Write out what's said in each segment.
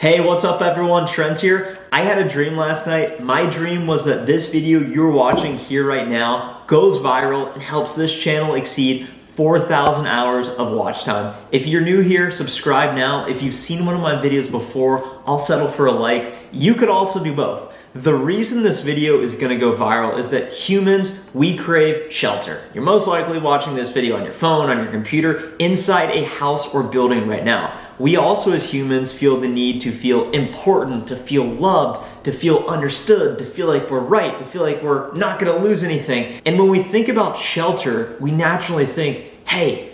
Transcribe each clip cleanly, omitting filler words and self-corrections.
Hey, what's up everyone? Trent here. I had a dream last night. My dream was that this video you're watching here right now goes viral and helps this channel exceed 4,000 hours of watch time. If you're new here, subscribe now. If you've seen one of my videos before, I'll settle for a like. You could also do both. The reason this video is gonna go viral is that humans, we crave shelter. You're most likely watching this video on your phone, on your computer, inside a house or building right now. We also as humans feel the need to feel important, to feel loved, to feel understood, to feel like we're right, to feel like we're not gonna lose anything. And when we think about shelter, we naturally think, hey,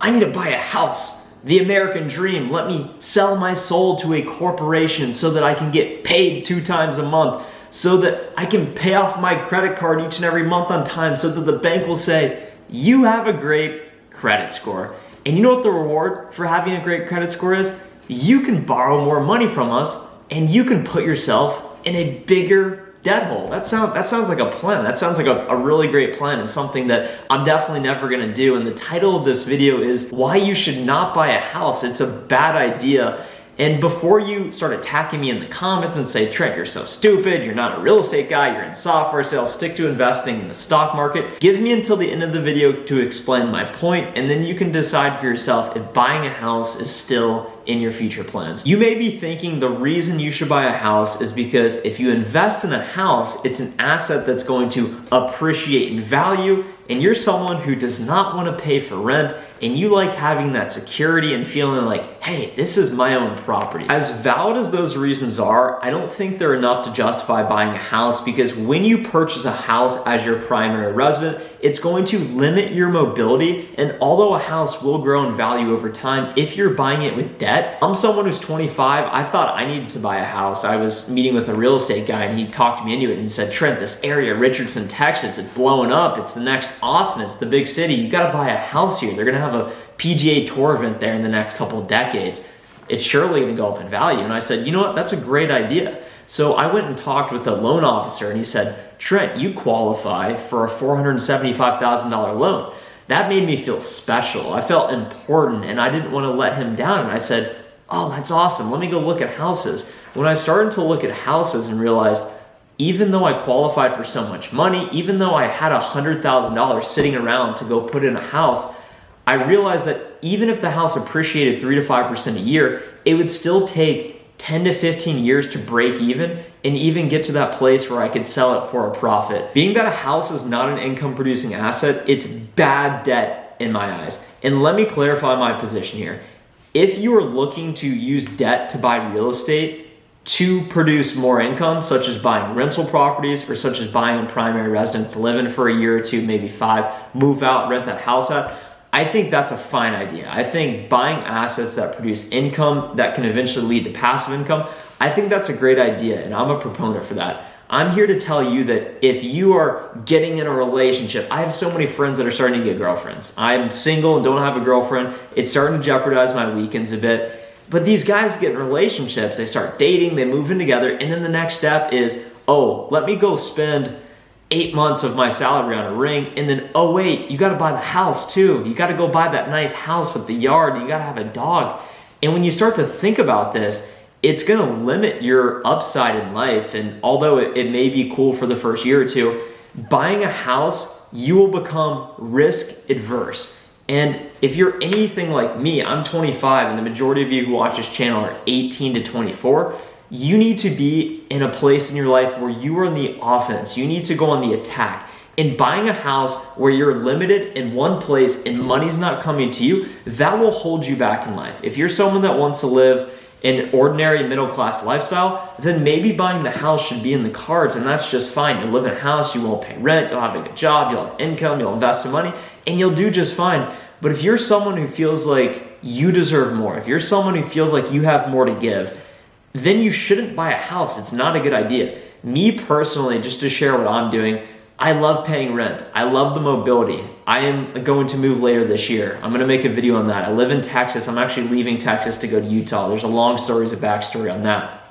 I need to buy a house. The American dream, let me sell my soul to a corporation so that I can get paid 2 times a month, so that I can pay off my credit card each and every month on time, so that the bank will say, you have a great credit score. And you know what the reward for having a great credit score is? You can borrow more money from us and you can put yourself in a bigger debt hole. That sounds like a plan. That sounds like a really great plan and something that I'm definitely never gonna do. And the title of this video is why you should not buy a house. It's a bad idea. And before you start attacking me in the comments and say, Trent, you're so stupid, you're not a real estate guy, you're in software sales, stick to investing in the stock market, give me until the end of the video to explain my point, and then you can decide for yourself if buying a house is still in your future plans. You may be thinking the reason you should buy a house is because if you invest in a house, it's an asset that's going to appreciate in value, and you're someone who does not want to pay for rent, and you like having that security and feeling like, hey, this is my own property. As valid as those reasons are, I don't think they're enough to justify buying a house, because when you purchase a house as your primary resident, it's going to limit your mobility. And although a house will grow in value over time, if you're buying it with debt, I'm someone who's 25. I thought I needed to buy a house. I was meeting with a real estate guy and he talked me into it and said, Trent, this area, Richardson, Texas, it's blowing up. It's the next Austin. It's the big city. You got to buy a house here. They're going to have a PGA Tour event there in the next couple of decades. It's surely going to go up in value. And I said, you know what? That's a great idea. So I went and talked with a loan officer and he said, Trent, you qualify for a $475,000 loan. That made me feel special. I felt important and I didn't want to let him down. And I said, oh, that's awesome. Let me go look at houses. When I started to look at houses and realized, even though I qualified for so much money, even though I had $100,000 sitting around to go put in a house, I realized that even if the house appreciated 3 to 5% a year, it would still take 10 to 15 years to break even and even get to that place where I could sell it for a profit. Being that a house is not an income producing asset, it's bad debt in my eyes. And let me clarify my position here. If you are looking to use debt to buy real estate to produce more income, such as buying rental properties or such as buying a primary residence, live in for a year or 2, maybe 5, move out, rent that house out, I think that's a fine idea. I think buying assets that produce income that can eventually lead to passive income, I think that's a great idea and I'm a proponent for that. I'm here to tell you that if you are getting in a relationship, I have so many friends that are starting to get girlfriends. I'm single and don't have a girlfriend. It's starting to jeopardize my weekends a bit. But these guys get in relationships, they start dating, they move in together, and then the next step is, oh, let me go spend 8 months of my salary on a ring, and then, oh wait, you gotta buy the house too. You gotta go buy that nice house with the yard, and you gotta have a dog. And when you start to think about this, it's gonna limit your upside in life. And although it may be cool for the first year or 2, buying a house, you will become risk adverse. And if you're anything like me, I'm 25, and the majority of you who watch this channel are 18 to 24, you need to be in a place in your life where you are on the offense. You need to go on the attack. In buying a house where you're limited in one place and money's not coming to you, that will hold you back in life. If you're someone that wants to live an ordinary middle-class lifestyle, then maybe buying the house should be in the cards, and that's just fine. You'll live in a house, you won't pay rent, you'll have a good job, you'll have income, you'll invest some money, and you'll do just fine. But if you're someone who feels like you deserve more, if you're someone who feels like you have more to give, then you shouldn't buy a house. It's not a good idea. Me personally, just to share what I'm doing, I love paying rent. I love the mobility. I am going to move later this year. I'm going to make a video on that. I live in Texas. I'm actually leaving Texas to go to Utah. There's a long story, a backstory on that.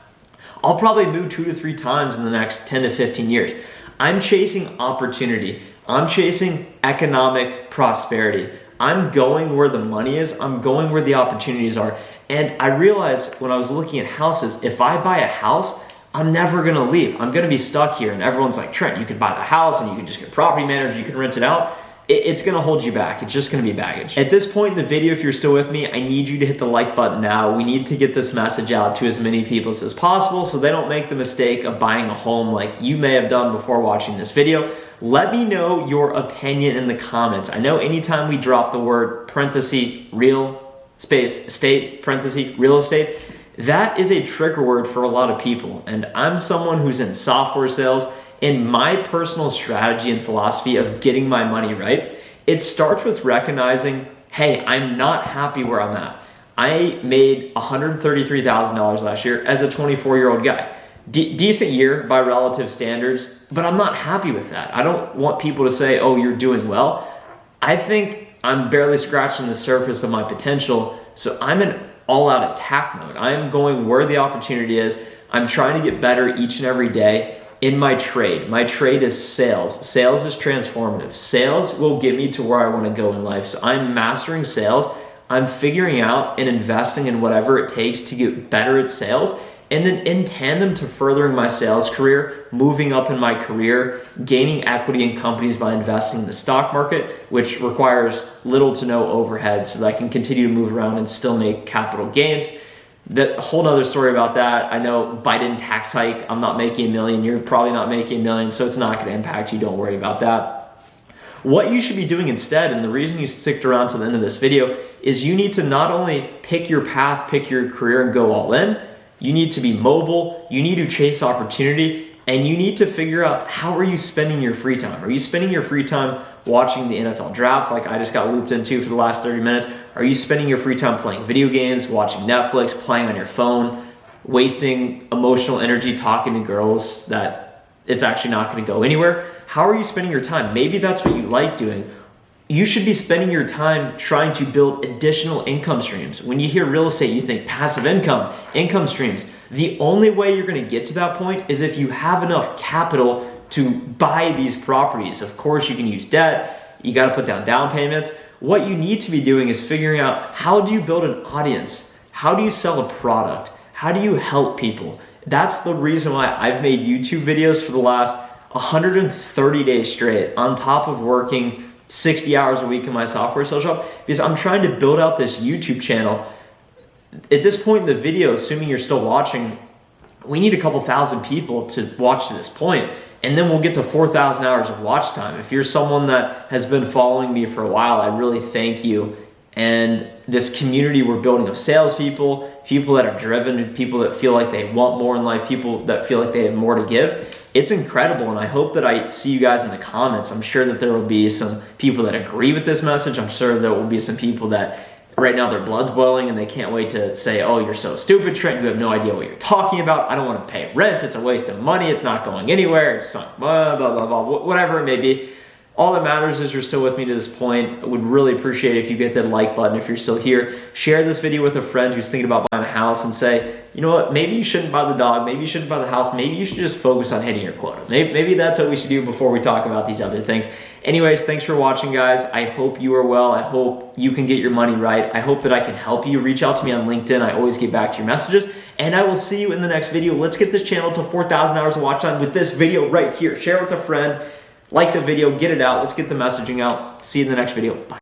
I'll probably move 2 to 3 times in the next 10 to 15 years. I'm chasing opportunity. I'm chasing economic prosperity. I'm going where the money is. I'm going where the opportunities are. And I realized when I was looking at houses, if I buy a house, I'm never gonna leave. I'm gonna be stuck here. And everyone's like, Trent, you could buy the house and you can just get a property manager, you can rent it out. It's gonna hold you back. It's just gonna be baggage. At this point in the video, if you're still with me, I need you to hit the like button now. We need to get this message out to as many people as possible so they don't make the mistake of buying a home like you may have done before watching this video. Let me know your opinion in the comments. I know anytime we drop the word parenthesis real space estate parenthesis real estate, that is a trigger word for a lot of people. And I'm someone who's in software sales. In my personal strategy and philosophy of getting my money right, it starts with recognizing, hey, I'm not happy where I'm at. I made $133,000 last year as a 24-year-old guy. Decent year by relative standards, but I'm not happy with that. I don't want people to say, oh, you're doing well. I think I'm barely scratching the surface of my potential, so I'm in all-out attack mode. I'm going where the opportunity is. I'm trying to get better each and every day. In my trade is sales. Sales is transformative. Sales will get me to where I want to go in life. So I'm mastering sales. I'm figuring out and investing in whatever it takes to get better at sales. And then in tandem to furthering my sales career, moving up in my career, gaining equity in companies by investing in the stock market, which requires little to no overhead so that I can continue to move around and still make capital gains. That whole nother story about that. I know Biden tax hike, I'm not making $1 million. You're probably not making $1 million, so it's not going to impact you. Don't worry about that. What you should be doing instead, and the reason you sticked around to the end of this video, is you need to not only pick your path, pick your career, and go all in. You need to be mobile. You need to chase opportunity, and you need to figure out how are you spending your free time. Are you spending your free time watching the NFL draft like I just got looped into for the last 30 minutes? Are you spending your free time playing video games, watching Netflix, playing on your phone, wasting emotional energy talking to girls that it's actually not going to go anywhere? How are you spending your time? Maybe that's what you like doing. You should be spending your time trying to build additional income streams. When you hear real estate, you think passive income streams. The only way you're going to get to that point is if you have enough capital to buy these properties. Of course, you can use debt. You got to put down payments. What you need to be doing is figuring out, how do you build an audience? How do you sell a product? How do you help people? That's the reason why I've made YouTube videos for the last 130 days straight, on top of working 60 hours a week in my software sales job, because I'm trying to build out this YouTube channel. At this point in the video, assuming you're still watching, we need a couple thousand people to watch to this point, and then we'll get to 4,000 hours of watch time. If you're someone that has been following me for a while, I really thank you. And this community we're building of salespeople, people that are driven, people that feel like they want more in life, people that feel like they have more to give, it's incredible. And I hope that I see you guys in the comments. I'm sure that there will be some people that agree with this message. I'm sure there will be some people that right now their blood's boiling and they can't wait to say, oh, you're so stupid, Trent, you have no idea what you're talking about. I don't want to pay rent. It's a waste of money. It's not going anywhere. It's blah, blah, blah, blah, whatever it may be. All that matters is you're still with me to this point. I would really appreciate it if you get that like button if you're still here. Share this video with a friend who's thinking about buying a house and say, you know what, maybe you shouldn't buy the dog, maybe you shouldn't buy the house, maybe you should just focus on hitting your quota. Maybe that's what we should do before we talk about these other things. Anyways, thanks for watching, guys. I hope you are well. I hope you can get your money right. I hope that I can help you. Reach out to me on LinkedIn. I always get back to your messages. And I will see you in the next video. Let's get this channel to 4,000 hours of watch time with this video right here. Share it with a friend. Like the video, get it out. Let's get the messaging out. See you in the next video. Bye.